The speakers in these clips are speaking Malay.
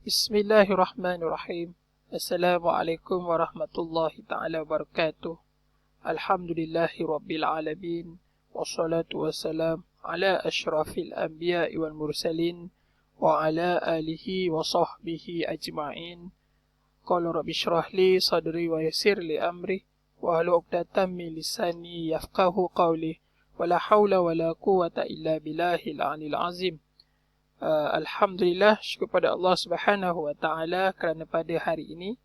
Bismillahirrahmanirrahim. Assalamualaikum warahmatullahi ta'ala wabarakatuh. Alhamdulillahi rabbil alamin. Wassalatu wassalam ala ashrafil anbiya'i wal mursalin. Wa ala alihi wa sahbihi ajma'in. Qala rabbi shrah li sadri wa yassir li amri. Wa hlul 'uqdatam min lisani yafqahu qawli. Wa la hawla wa la quwwata illa billahil 'aliyyil 'azim. Alhamdulillah, syukur pada Allah Subhanahu wa Ta'ala kerana pada hari ini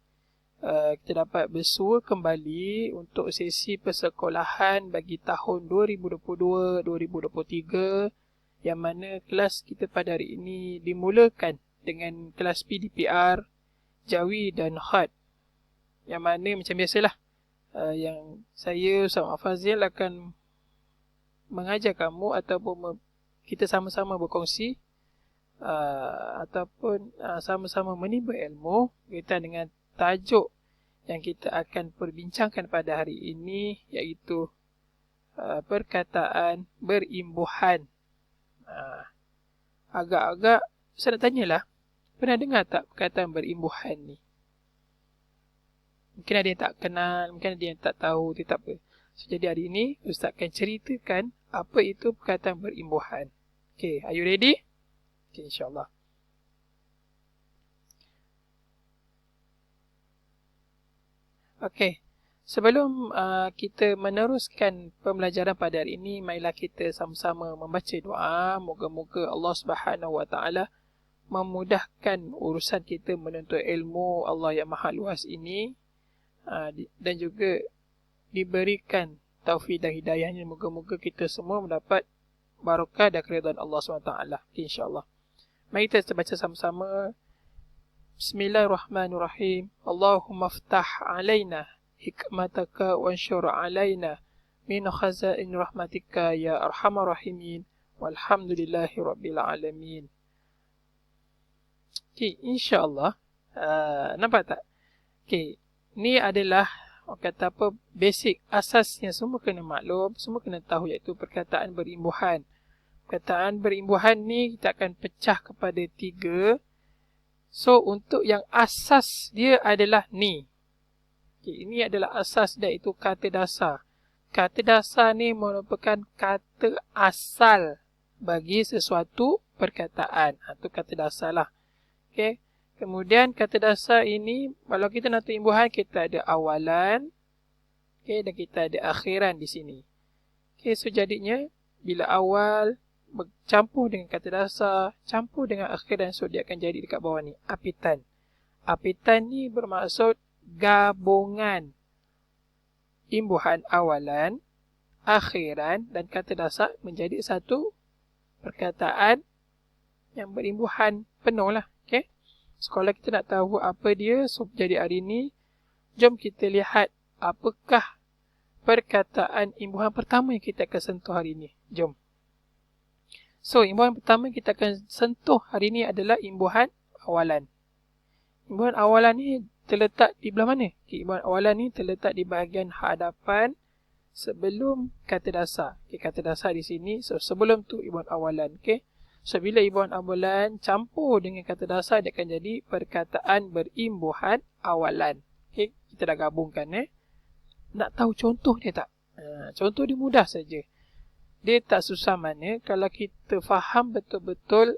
kita dapat bersua kembali untuk sesi persekolahan bagi tahun 2022-2023, yang mana kelas kita pada hari ini dimulakan dengan kelas PDPR, Jawi dan Khat, yang mana macam biasalah yang saya Ustaz Fazil akan mengajar kamu ataupun kita sama-sama berkongsi ataupun sama-sama menimba ilmu berkaitan dengan tajuk yang kita akan perbincangkan pada hari ini, iaitu perkataan berimbuhan. Agak-agak saya nak tanyalah, pernah dengar tak perkataan berimbuhan ni? Mungkin ada yang tak kenal, mungkin ada yang tak tahu, tak apa. So, jadi hari ini Ustaz akan ceritakan apa itu perkataan berimbuhan. Okay, are you ready? Okay, insyaAllah. Okay, sebelum kita meneruskan pembelajaran pada hari ini, marilah kita sama-sama membaca doa. Moga-moga Allah Subhanahu wa Ta'ala memudahkan urusan kita menuntut ilmu Allah yang maha luas ini, dan juga diberikan taufik dan hidayahnya. Moga-moga kita semua mendapat barakah dan keridhaan Allah SWT. Okay, insyaAllah. Mari kita baca sama-sama. Bismillahirrahmanirrahim. Allahumma ftah alaina hikmataka wansyur alaina min khazain rahmatika ya arhamar rahimin. Walhamdulillahi rabbil alamin. Okay, insyaAllah. Nampak tak? Okay, ni adalah kata apa, basic, asasnya semua kena maklum, semua kena tahu, iaitu perkataan berimbuhan. Perkataan berimbuhan ni kita akan pecah kepada 3. So, untuk yang asas dia adalah ni. Okay, ini adalah asas dia, iaitu kata dasar. Kata dasar ni merupakan kata asal bagi sesuatu perkataan. Itu kata dasar lah. Okay. Kemudian kata dasar ini, kalau kita nak tahu imbuhan, kita ada awalan, okay, dan kita ada akhiran di sini. Okay, so jadinya bila awal bercampur dengan kata dasar, campur dengan akhiran, so dia akan jadi dekat bawah ni, apitan. Apitan ni bermaksud gabungan imbuhan awalan, akhiran dan kata dasar menjadi satu perkataan yang berimbuhan penuh lah. Okay? Sekolah kita nak tahu apa dia, so jadi hari ni jom kita lihat apakah perkataan imbuhan pertama yang kita akan sentuh hari ni. Jom. So, imbuhan pertama yang kita akan sentuh hari ni adalah imbuhan awalan. Imbuhan awalan ni terletak di belah mana? Okay, imbuhan awalan ni terletak di bahagian hadapan sebelum kata dasar. Okay, kata dasar di sini. So, sebelum tu imbuhan awalan. Okay. So, bila imbuhan awalan campur dengan kata dasar, dia akan jadi perkataan berimbuhan awalan. Okay, kita dah gabungkan. Nak tahu contoh dia tak? Contoh dia mudah saja. Dia tak susah mana. Kalau kita faham betul-betul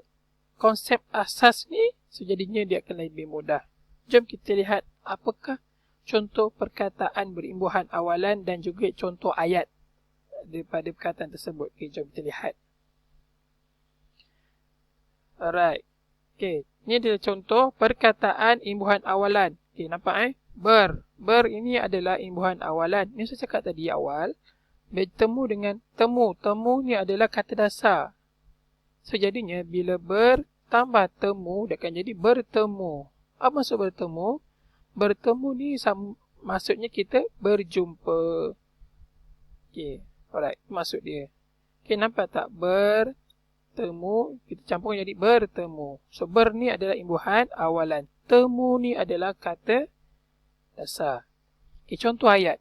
konsep asas ni, so jadinya dia akan lebih mudah. Jom kita lihat apakah contoh perkataan berimbuhan awalan dan juga contoh ayat daripada perkataan tersebut. Okay, jom kita lihat. Alright. Okay, ni adalah contoh perkataan imbuhan awalan. Okay, nampak Ber ini adalah imbuhan awalan. Ni saya cakap tadi awal. Bertemu dengan temu. Temu ni adalah kata dasar. So, jadinya bila bertambah temu, dia akan jadi bertemu. Apa maksud bertemu? Bertemu ni maksudnya kita berjumpa. Okay, alright. Maksud dia. Okay, nampak tak? Bertemu, kita campur jadi bertemu. So, ber ni adalah imbuhan awalan. Temu ni adalah kata dasar. Okay, contoh ayat.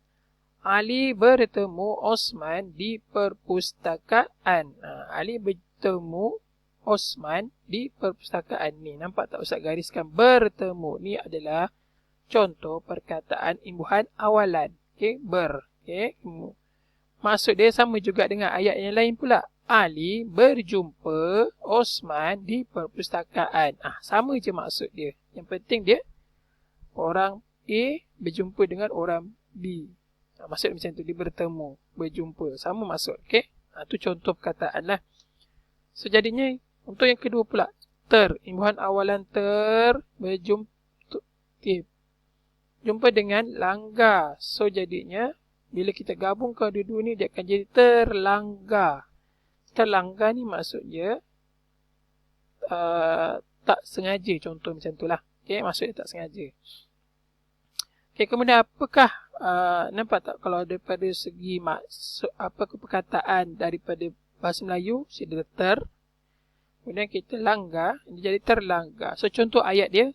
Ali bertemu Osman di perpustakaan. Ali bertemu Osman di perpustakaan ni. Nampak tak Ustaz gariskan bertemu? Ni adalah contoh perkataan imbuhan awalan. Okey, okey. Maksud dia sama juga dengan ayat yang lain pula. Ali berjumpa Osman di perpustakaan. Sama je maksud dia. Yang penting dia orang A berjumpa dengan orang B. Maksud macam tu, dia bertemu, berjumpa. Sama maksud. Okey. Itu contoh perkataan lah. So jadinya untuk yang kedua pula, imbuhan awalan jumpa dengan langgar. So jadinya bila kita gabungkan dua-dua ni, dia akan jadi terlanggar. Terlanggar ni maksudnya tak sengaja, contoh macam tu lah. Okay, maksudnya tak sengaja. Okay, kemudian apakah, nampak tak kalau daripada segi maksud, apakah perkataan daripada bahasa Melayu, dia kemudian kita langgar, dia jadi terlanggar. So contoh ayat dia,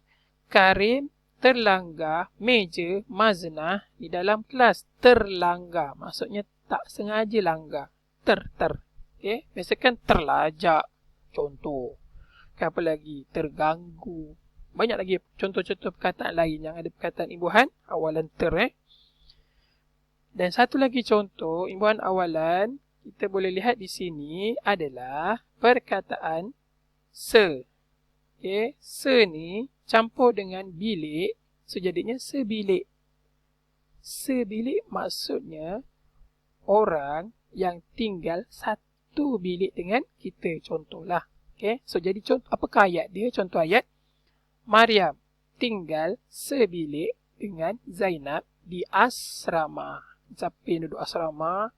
Karim terlanggar meja Maznah di dalam kelas. Terlanggar maksudnya tak sengaja langgar. Okay? Biasa kan terlajak, contoh. Apa lagi? Terganggu. Banyak lagi contoh-contoh perkataan lain yang ada perkataan imbuhan awalan Dan satu lagi contoh imbuhan awalan kita boleh lihat di sini adalah perkataan se. Okay? Se ni campur dengan bilik, so jadinya sebilik. Sebilik maksudnya orang yang tinggal satu bilik dengan kita, contohlah. Okay? So jadi contoh, apakah ayat dia? Contoh ayat, Maryam tinggal sebilik dengan Zainab di asrama. Siapa yang duduk asrama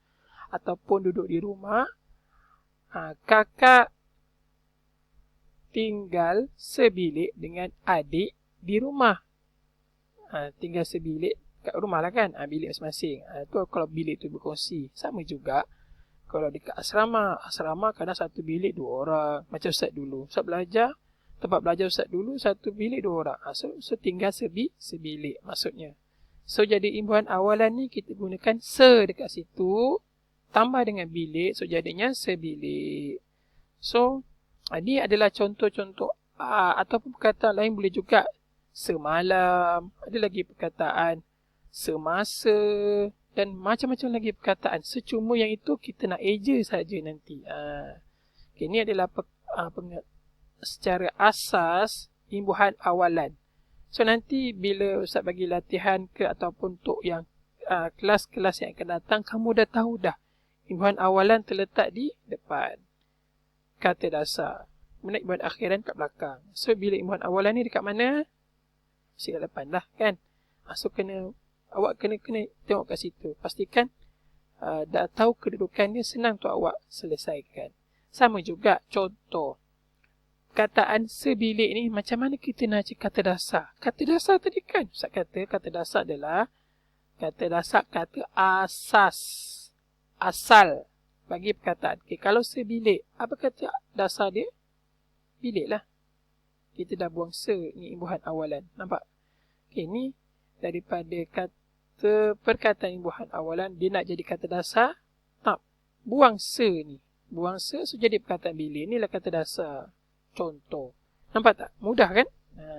ataupun duduk di rumah, kakak tinggal sebilik dengan adik di rumah. Tinggal sebilik kat rumah lah kan, bilik masing-masing. Itu kalau bilik tu berkongsi. Sama juga kalau dekat asrama. Asrama kadang satu bilik dua orang. Macam Ustaz dulu. Ustaz belajar, tempat belajar Ustaz dulu satu bilik dua orang. So tinggal sebilik maksudnya. So jadi imbuhan awalan ni kita gunakan se dekat situ, tambah dengan bilik, so jadinya sebilik. So ini adalah contoh-contoh ataupun perkataan lain boleh juga semalam, ada lagi perkataan semasa dan macam-macam lagi perkataan. Secuma yang itu kita nak eja saja nanti. Okay, ini adalah secara asas imbuhan awalan. So nanti bila Ustaz bagi latihan ke ataupun untuk yang kelas-kelas yang akan datang, kamu dah tahu dah imbuhan awalan terletak di depan kata dasar. Kemudian imbuhan akhiran kat belakang. So bila imbuhan awalan ni dekat mana? Mesti kat depan lah kan. So awak kena tengok kat situ. Pastikan dah tahu kedudukan dia, senang untuk awak selesaikan. Sama juga contoh. Perkataan sebilik ni macam mana kita nak cakap kata dasar? Kata dasar tadi kan Ustaz kata kata dasar adalah kata dasar, kata asas, asal bagi perkataan. Okay, kalau sebilik, apa kata dasar dia? Bilik lah. Kita dah buang se, ni imbuhan awalan. Nampak? Okay, ni daripada kata perkataan imbuhan awalan, dia nak jadi kata dasar. Tak, buang se ni. Buang se, so jadi perkataan bilik. Inilah kata dasar. Contoh. Nampak tak? Mudah kan?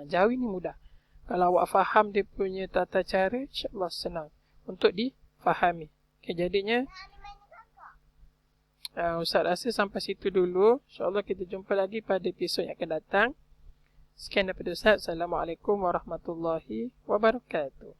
Jawi ni mudah. Kalau awak faham dia punya tata cara, insyaAllah senang untuk difahami. Okay, jadinya Ustaz rasa sampai situ dulu. InsyaAllah kita jumpa lagi pada episod yang akan datang. Sekian daripada Ustaz. Assalamualaikum warahmatullahi wabarakatuh.